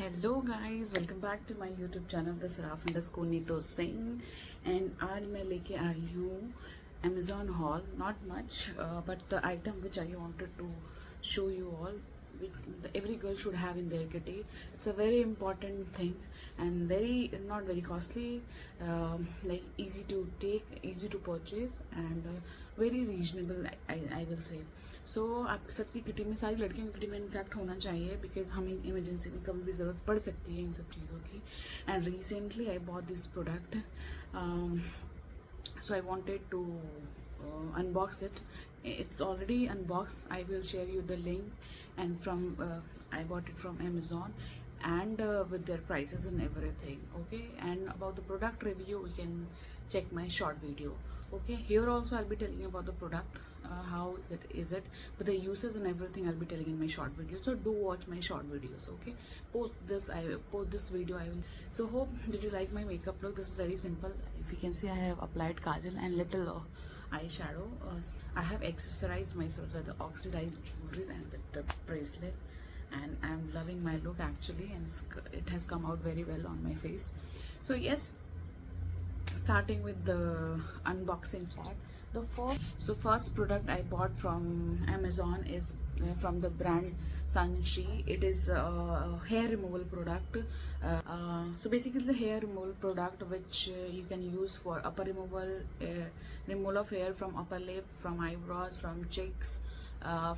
Hello guys, welcome back to my YouTube channel the Saraf underscore Neetu Singh. And आज मैं लेके आई हूँ Amazon haul. Not much but the item which I wanted to show you all, which every girl should have in their kitty. It's a very important thing and very not very costly, like easy to take, easy to purchase and very reasonable, I will say. So आप सबकी kitty में, सारी लड़कियों की kitty में in fact होना चाहिए, because हमें इमरजेंसी में कभी भी ज़रूरत पड़ सकती है इन सब चीज़ों की. And recently I bought this product, so I wanted to unbox it. It's already unboxed. I will share you the link, and from I bought it from Amazon, and with their prices and everything. Okay, and about the product review we can check my short video. Okay, here also I'll be telling you about the product, how is it, but the uses and everything I'll be telling in my short video. So do watch my short videos. Okay, post this video. I will. So hope did you like my makeup look. This is very simple. If you can see, I have applied kajal and little eyeshadow. I have accessorized myself with the oxidized jewelry and with the bracelet, and I'm loving my look actually, and it has come out very well on my face. So yes, starting with the unboxing part. First product I bought from Amazon is from the brand Sanshi. It is a hair removal product. So basically the hair removal product which you can use for upper removal, removal of hair from upper lip, from eyebrows, from cheeks,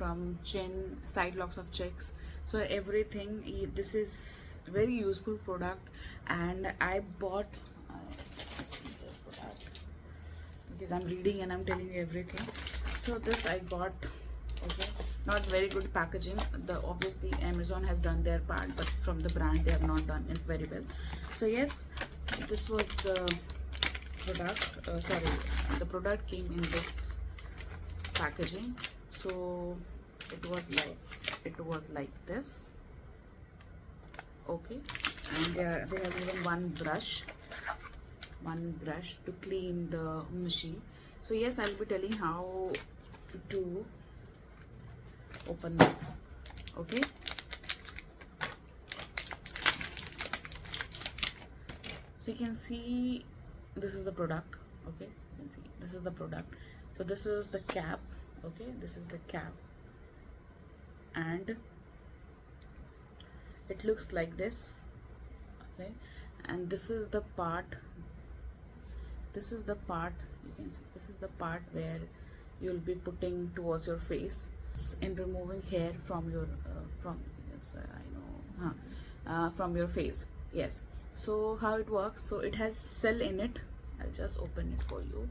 from chin, side locks of cheeks. So everything, this is very useful product, and I bought because I'm reading and I'm telling you everything. So this I got. Okay, not very good packaging. The obviously Amazon has done their part, but from the brand they have not done it very well. So yes, this was the product. The product came in this packaging. So it was like this. Okay, and they have given one brush to clean the machine. So yes, I'll be telling how to open this. Okay, so you can see this is the product. Okay, you can see this is the product. So this is the cap. Okay, this is the cap, and it looks like this. Okay, and this is the part, you can see this is the part where you'll be putting towards your face in removing hair from your from your face. Yes, so how it works, so it has cell in it. I'll just open it for you,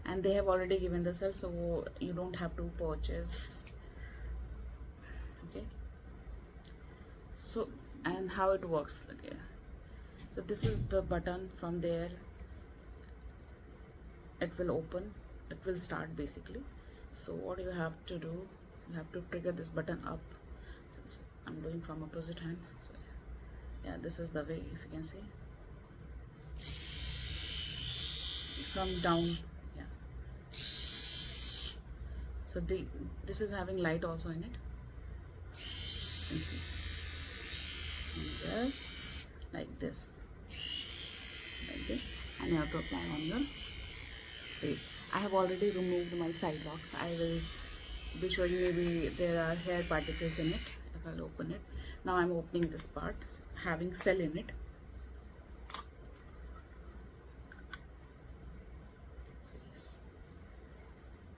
and they have already given the cell, so you don't have to purchase. Okay, so and how it works. Okay, so this is the button. From there it will open, it will start basically. So what you have to do, you have to trigger this button up. I'm doing from opposite hand. So yeah, this is the way, if you can see, from down. Yeah, so this is having light also in it. You can see, and just like this, and you have to apply on your face. I have already removed my side locks. I will be showing you, maybe there are hair particles in it. If I'll open it now, I'm opening this part having cell in it. So yes,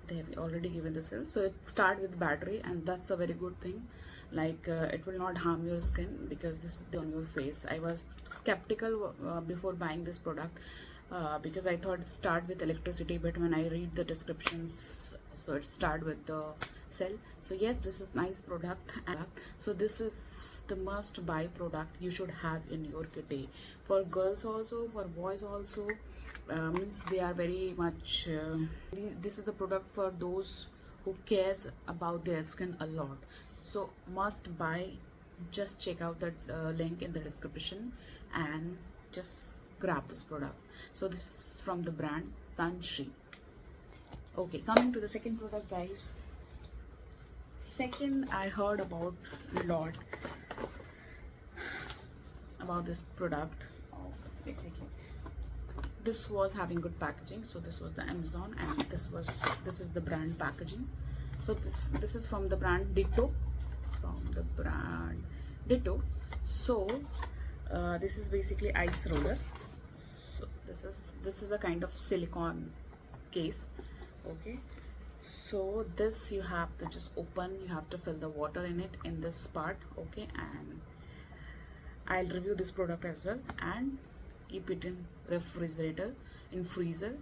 they have already given the cell. So it start with battery, and that's a very good thing. Like it will not harm your skin, because this is on your face. I was skeptical before buying this product, because I thought it start with electricity, but when I read the descriptions, so it start with the cell. So yes, this is nice product. So this is the must buy product you should have in your kitty, for girls also, for boys also. Means they are very much this is the product for those who cares about their skin a lot. So must buy. Just check out that link in the description and just grab this product. So this is from the brand Sanshi. Okay, coming to the second product, guys. Second, I heard about a lot. about this product. Basically, this was having good packaging. So this was the Amazon, and this is the brand packaging. So this is from the brand Ditto, So this is basically ice roller. So this is a kind of silicone case. Okay, so this you have to just open, you have to fill the water in it in this part. Okay, and I'll review this product as well, and keep it in refrigerator, in freezer,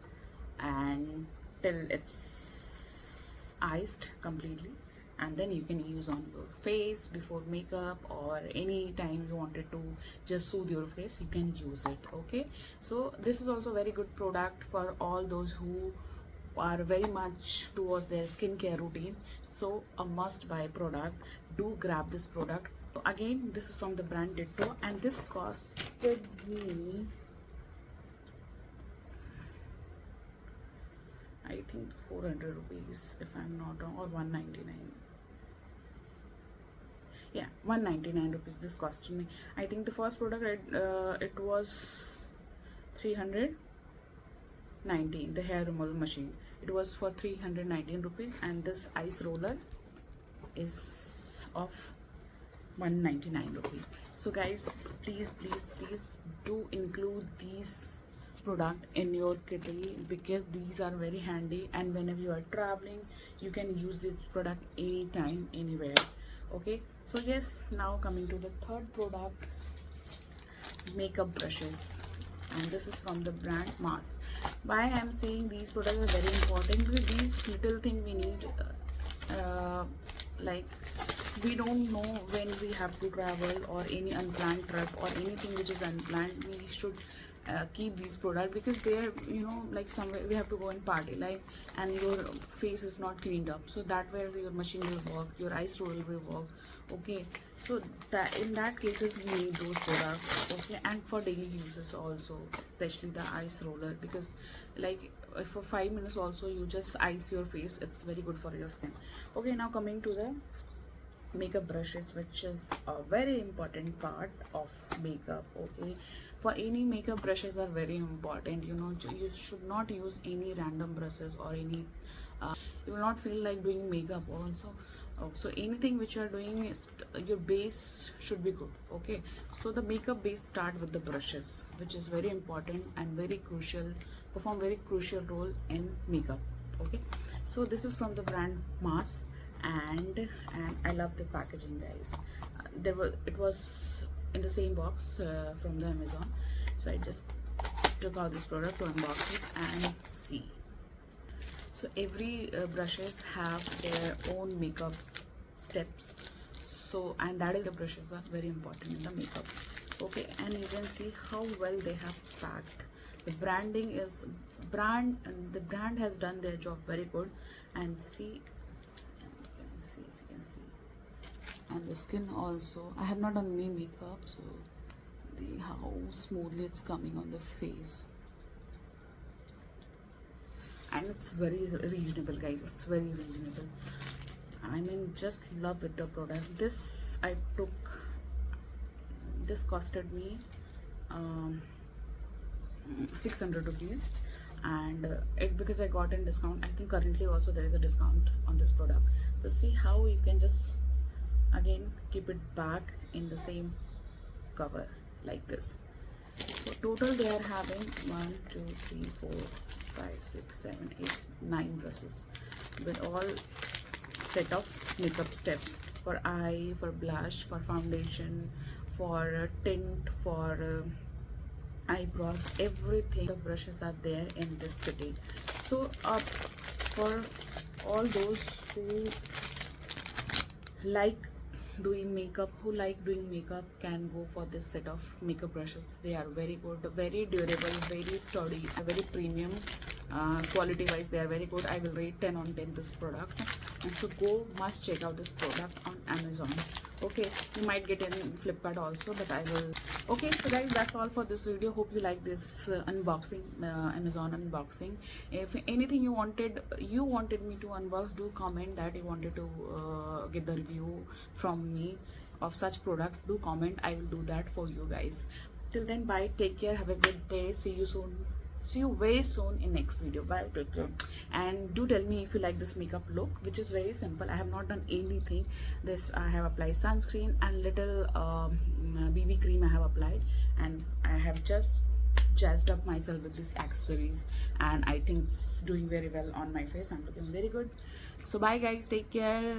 and till it's iced completely, and then you can use on your face before makeup, or any time you wanted to just soothe your face, you can use it. Okay, so this is also very good product for all those who are very much towards their skincare routine. So a must buy product. Do grab this product. So again, this is from the brand Ditto, and this costed me, I think 400 rupees if I'm not wrong, or 199. Yeah, 199 rupees this cost me. I think the first product it was 319, the hair removal machine. It was for 319 rupees, and this ice roller is of 199 rupees. So guys, please do include these product in your kitty, because these are very handy, and whenever you are traveling, you can use this product anytime, anywhere. Okay, so yes, now coming to the third product, makeup brushes, and this is from the brand Mars. Why I am saying these products are very important? Because these little thing we need, like we don't know when we have to travel, or any unplanned trip, or anything which is unplanned, we should keep these products, because they're, you know, like somewhere we have to go and party, like, and your face is not cleaned up, so that way your machine will work, your ice roller will work. Okay, so that in that cases we need those products. Okay, and for daily uses also, especially the ice roller, because like for 5 minutes also you just ice your face, it's very good for your skin. Okay, now coming to the makeup brushes, which is a very important part of makeup. Okay, for any makeup, brushes are very important. You know, you should not use any random brushes, or any you will not feel like doing makeup also. So anything which you are doing is, your base should be good. Okay, so the makeup base start with the brushes, which is very important and very crucial, perform very crucial role in makeup. Okay, so this is from the brand Mars, and I love the packaging, guys. It was in the same box from the Amazon, so I just took out this product to unbox it and see. So every brushes have their own makeup steps, so, and that is, the brushes are very important in the makeup. Okay, and you can see how well they have packed. The branding is and the brand has done their job very good. And see if you can see, and the skin also, I have not done any makeup, so how smoothly it's coming on the face, and it's very reasonable, guys. It's very reasonable. I mean, just love with the product. This costed me 600 rupees, and because I got in discount. I think currently also there is a discount on this product. So see how you can just again keep it back in the same cover like this. So total they are having 1 2 3 4 5 6 7 8 9 brushes with all set of makeup steps, for eye, for blush, for foundation, for tint, for eyebrows, everything. The brushes are there in this kitty. So for all those who like doing makeup, can go for this set of makeup brushes. They are very good, very durable, very sturdy, very premium. Quality wise they are very good. I will rate 10 on 10 this product, and so must check out this product on Amazon. Okay, you might get in Flipkart also, but I will. Okay, so guys, that's all for this video. Hope you like this unboxing, Amazon unboxing. If anything you wanted me to unbox, do comment that you wanted to get the review from me of such product, do comment. I will do that for you guys. Till then, bye, take care, have a good day, see you soon, see you very soon in next video. Bye, take care. And do tell me if you like this makeup look, which is very simple. I have not done anything. This, I have applied sunscreen and little BB cream I have applied, and I have just jazzed up myself with these accessories, and I think it's doing very well on my face. I'm looking very good. So bye guys, take care.